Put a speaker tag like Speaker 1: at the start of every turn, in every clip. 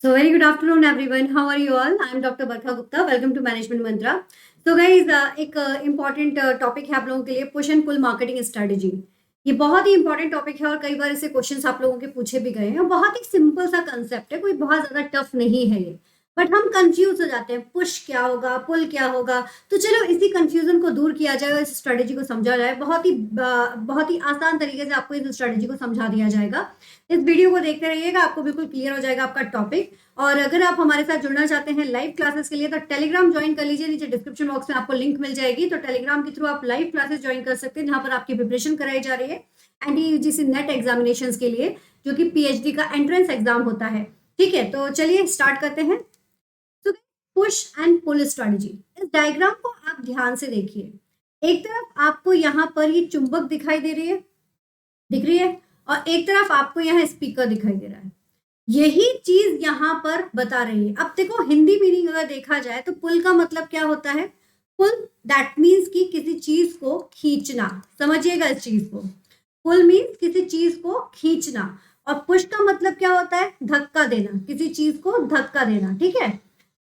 Speaker 1: So very good afternoon, everyone. How are you all? I'm Dr. Barkha Gupta. Welcome to Management Mantra. तो guys एक important topic है आप लोगों के लिए, push and pull marketing strategy. ये बहुत ही इंपॉर्टेंट टॉपिक है और कई बार इससे क्वेश्चंस आप लोगों के पूछे भी गए हैं। बहुत ही सिंपल सा कंसेप्ट है, कोई बहुत ज्यादा टफ नहीं है ये, बट हम कंफ्यूज हो जाते हैं, पुश क्या होगा, पुल क्या होगा। तो चलो इसी कंफ्यूजन को दूर किया जाए और इस स्ट्रेटजी को समझा जाए। बहुत ही आसान तरीके से आपको इस स्ट्रेटजी को समझा दिया जाएगा। इस वीडियो को देखते रहिएगा, आपको बिल्कुल क्लियर हो जाएगा आपका टॉपिक। और अगर आप हमारे साथ जुड़ना चाहते हैं लाइव क्लासेस के लिए तो टेलीग्राम ज्वाइन कर लीजिए, नीचे डिस्क्रिप्शन बॉक्स में आपको लिंक मिल जाएगी। तो टेलीग्राम के थ्रू आप लाइव क्लासेस ज्वाइन कर सकते हैं, जहां पर आपकी प्रिपरेशन कराई जा रही है एनटीयूजीसी नेट एग्जामिनेशंस के लिए, जो कि पीएचडी का एंट्रेंस एग्जाम होता है। ठीक है, तो चलिए स्टार्ट करते हैं। तो पुश एंड पुल स्ट्रेटजी, इस डायग्राम को आप ध्यान से देखिए। एक तरफ आपको यहाँ पर ये चुंबक दिखाई दे रही है, दिख रही है, और एक तरफ आपको यहाँ स्पीकर दिखाई दे रहा है। यही चीज यहाँ पर बता रही है। अब देखो, हिंदी मीनिंग अगर देखा जाए तो पुल का मतलब क्या होता है? पुल दैट मीन्स कि किसी चीज को खींचना। समझिएगा इस चीज को, पुल मीन्स किसी चीज को खींचना। और पुश का मतलब क्या होता है? धक्का देना, किसी चीज को धक्का देना। ठीक है,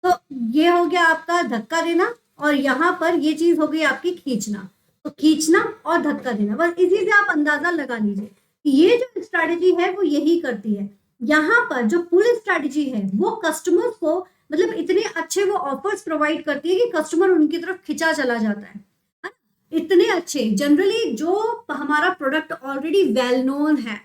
Speaker 1: तो ये हो गया आपका धक्का देना, और यहाँ पर ये चीज हो गई आपकी खींचना। तो खींचना और धक्का देना, बस इसी से आप अंदाजा लगा लीजिए कि ये जो स्ट्रैटेजी है वो यही करती है। यहाँ पर जो पुल स्ट्रैटेजी है वो कस्टमर्स को मतलब इतने अच्छे वो ऑफर्स प्रोवाइड करती है कि कस्टमर उनकी तरफ खिंचा चला जाता है ना? इतने अच्छे, जनरली जो हमारा प्रोडक्ट ऑलरेडी वेल नोन है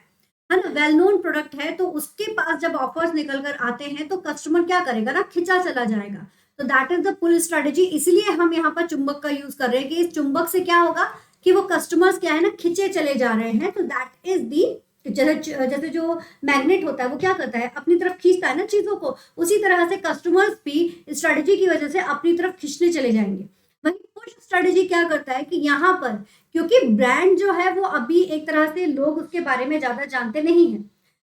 Speaker 1: ना, वेल नोन प्रोडक्ट है, तो उसके पास जब ऑफर्स निकल कर आते हैं तो कस्टमर क्या करेगा ना, खिंचा चला जाएगा। तो that is the pull strategy. इसलिए हम यहाँ पर चुंबक का यूज कर रहे हैं कि इस चुंबक से क्या होगा कि वो कस्टमर्स क्या है ना, खिंचे चले जा रहे हैं। तो दैट इज दी, जैसे जो मैग्नेट होता है वो क्या करता है, अपनी तरफ खींचता है ना चीजों को, उसी तरह से कस्टमर्स भी स्ट्रेटेजी की वजह से अपनी तरफ खींचने चले जाएंगे। वही पुश स्ट्रेटेजी क्या करता है कि यहाँ पर, क्योंकि ब्रांड जो है वो अभी एक तरह से लोग उसके बारे में ज्यादा जानते नहीं है,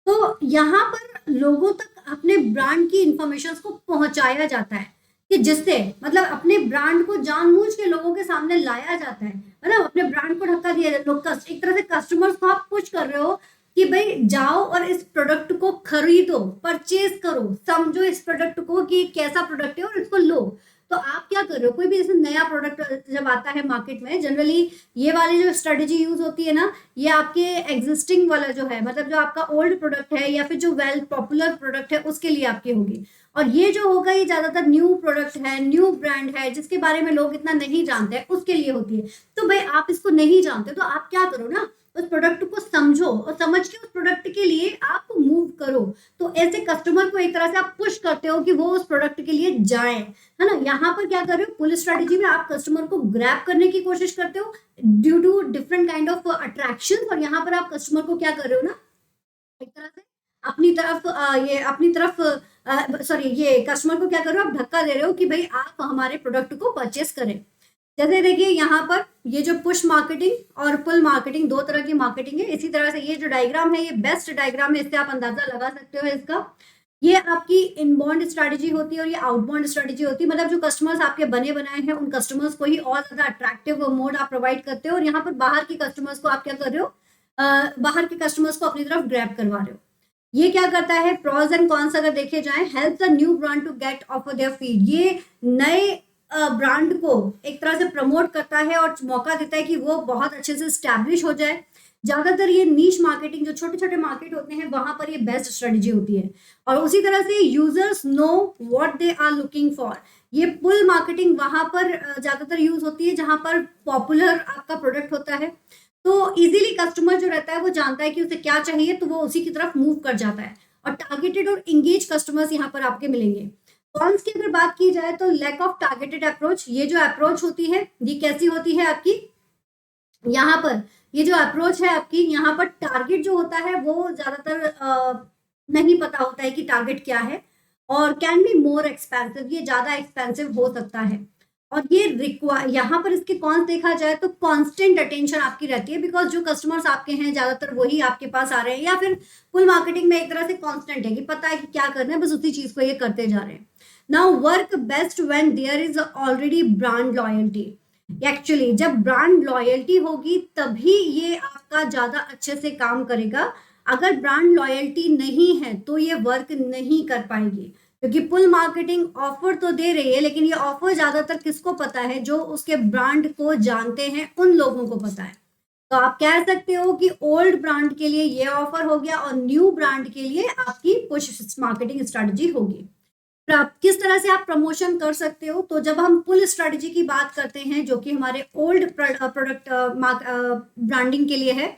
Speaker 1: तो यहाँ पर लोगों तक अपने ब्रांड की इंफॉर्मेशन को पहुंचाया जाता है, कि जिससे मतलब अपने ब्रांड को जानबूझ के लोगों के सामने लाया जाता है ना, अपने ब्रांड को धक्का दिया जाता है। एक तरह से कस्टमर्स को आप पुश कर रहे हो कि भाई जाओ और इस प्रोडक्ट को खरीदो, परचेज करो, समझो इस प्रोडक्ट को कि कैसा प्रोडक्ट है और इसको लो। तो आप क्या कर रहे हो, कोई भी जैसे नया प्रोडक्ट जब आता है मार्केट में, जनरली ये वाली जो स्ट्रेटेजी यूज होती है ना, ये आपके एग्जिस्टिंग वाला जो है, मतलब जो आपका ओल्ड प्रोडक्ट है या फिर जो वेल पॉपुलर प्रोडक्ट है उसके लिए आपकी होगी। और ये जो होगा ये ज्यादातर न्यू प्रोडक्ट है, न्यू ब्रांड है, जिसके बारे में लोग इतना नहीं जानते हैं, उसके लिए होती है। तो भाई आप इसको नहीं जानते तो आप क्या करो ना, उस प्रोडक्ट को समझो और समझ के उस प्रोडक्ट के लिए आप मूव करो। तो ऐसे कस्टमर को एक तरह से आप पुश करते हो कि वो उस प्रोडक्ट के लिए जाए, है ना। यहाँ पर क्या कर रहे हो, पुल स्ट्रेटेजी में आप कस्टमर को ग्रैब करने की कोशिश करते हो due to different kind of attraction, और यहाँ पर आप कस्टमर को क्या कर रहे हो ना, एक तरह से अपनी तरफ सॉरी, ये कस्टमर को क्या कर रहे हो, आप धक्का दे रहे हो कि भाई आप हमारे प्रोडक्ट को परचेस करें। जैसे देखिए यहाँ पर ये जो पुश मार्केटिंग और पुल मार्केटिंग, दो तरह की मार्केटिंग है। इसी तरह से ये जो डायग्राम है ये बेस्ट डायग्राम है, इससे आप अंदाजा लगा सकते हो इसका। ये आपकी इनबाउंड स्ट्रेटेजी होती है और ये आउटबाउंड स्ट्रेटेजी होती है, मतलब जो कस्टमर्स आपके बने बनाए हैं उन कस्टमर्स को ही और ज्यादा अट्रैक्टिव मोड आप प्रोवाइड करते हो, और यहाँ पर बाहर के कस्टमर्स को आप क्या कर रहे हो, बाहर के कस्टमर्स को अपनी तरफ ग्रैब करवा रहे हो। ये क्या करता है, प्रॉज एंड कॉन्स अगर देखे जाए, help the new brand to get of their feed, ये नए ब्रांड को एक तरह से प्रमोट करता है और मौका देता है कि वो बहुत अच्छे से स्टैब्लिश हो जाए। ज्यादातर ये नीश मार्केटिंग, जो छोटे छोटे मार्केट होते हैं, वहां पर ये बेस्ट स्ट्रेटेजी होती है। और उसी तरह से users know what they are looking for, ये पुल मार्केटिंग वहां पर ज्यादातर यूज होती है जहां पर पॉपुलर आपका प्रोडक्ट होता है। तो इजीली कस्टमर जो रहता है वो जानता है कि उसे क्या चाहिए, तो वो उसी की तरफ मूव कर जाता है। और टारगेटेड और इंगेज कस्टमर्स यहाँ पर आपके मिलेंगे। कॉन्स की अगर बात की जाए तो लैक ऑफ टारगेटेड अप्रोच, ये जो अप्रोच होती है ये कैसी होती है आपकी, यहाँ पर ये जो अप्रोच है आपकी, यहाँ पर टारगेट जो होता है वो ज्यादातर नहीं पता होता है कि टारगेट क्या है, और कैन बी मोर एक्सपेंसिव, ये ज्यादा एक्सपेंसिव हो सकता है। और ये रिक्वायर, यहाँ पर इसके कॉन्स देखा जाए तो कांस्टेंट अटेंशन आपकी रहती है, बिकॉज जो कस्टमर्स आपके हैं ज्यादातर वही आपके पास आ रहे हैं, या फिर फुल मार्केटिंग में एक तरह से कांस्टेंट है कि पता है कि क्या करना है, बस उसी चीज को ये करते जा रहे हैं। Now work best when there is already brand loyalty, actually जब ब्रांड लॉयल्टी होगी तभी ये आपका ज्यादा अच्छे से काम करेगा। अगर ब्रांड लॉयल्टी नहीं है तो ये वर्क नहीं कर पाएगी, क्योंकि पुल मार्केटिंग ऑफर तो दे रही है, लेकिन ये ऑफर ज्यादातर किसको पता है? जो उसके ब्रांड को जानते हैं उन लोगों को पता है। तो आप कह सकते हो कि ओल्ड ब्रांड के लिए ये ऑफर हो गया और न्यू ब्रांड के लिए आपकी पुश मार्केटिंग स्ट्रेटजी होगी। फिर आप किस तरह से आप प्रमोशन कर सकते हो? तो जब हम पुल स्ट्रेटजी की बात करते हैं, जो कि हमारे ओल्ड प्रोडक्ट ब्रांडिंग के लिए है,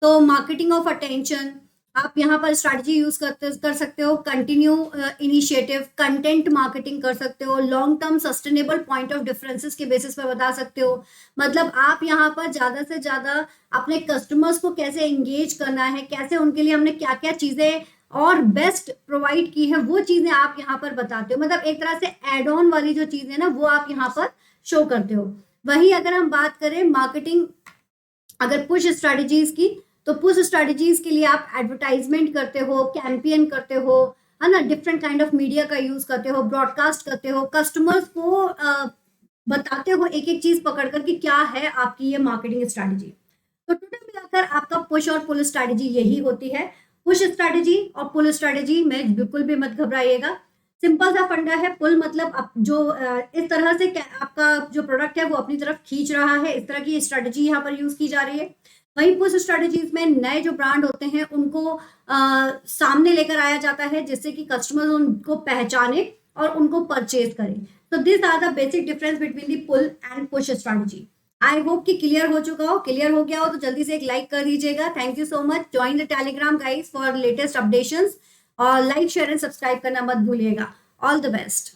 Speaker 1: तो मार्केटिंग ऑफ अटेंशन आप यहाँ पर स्ट्रैटेजी यूज कर सकते हो, कंटिन्यू इनिशिएटिव, कंटेंट मार्केटिंग कर सकते हो, long term sustainable point of differences के बेसिस पर बता सकते हो। मतलब आप यहाँ पर ज्यादा से ज्यादा अपने कस्टमर्स को कैसे एंगेज करना है, कैसे उनके लिए हमने क्या क्या चीजें और बेस्ट प्रोवाइड की है, वो चीजें आप यहाँ पर बताते हो। मतलब एक तरह से एड ऑन वाली जो चीजें ना वो आप यहाँ पर शो करते हो। वही अगर हम बात करें मार्केटिंग, अगर पुश स्ट्रेटजीज की, तो पुश स्ट्रेटजीज के लिए आप एडवर्टाइजमेंट करते हो, कैंपेन करते हो, है ना, डिफरेंट काइंड ऑफ मीडिया का यूज करते हो, ब्रॉडकास्ट करते हो, कस्टमर्स को बताते हो एक एक चीज पकड़कर कि क्या है आपकी ये मार्केटिंग स्ट्रेटजी। तो टोटल मिलाकर आपका पुश और पुल स्ट्रेटजी यही होती है। पुश स्ट्रेटजी और पुल स्ट्रेटजी में बिल्कुल भी मत घबराइएगा, सिंपल सा फंडा है। पुल मतलब आप जो इस तरह से आपका जो प्रोडक्ट है वो अपनी तरफ खींच रहा है, इस तरह की स्ट्रेटजी यहाँ पर यूज की जा रही है। वहीं पुश स्ट्रेटजीज में नए जो ब्रांड होते हैं उनको सामने लेकर आया जाता है, जिससे कि कस्टमर उनको पहचाने और उनको परचेज करें। तो this are the basic difference between the pull and push strategy. I hope कि क्लियर हो चुका हो। क्लियर हो गया हो तो जल्दी से एक लाइक कर दीजिएगा। Thank you so much. Join the Telegram guys for latest updations और लाइक शेयर एंड सब्सक्राइब करना मत भूलिएगा। All the best.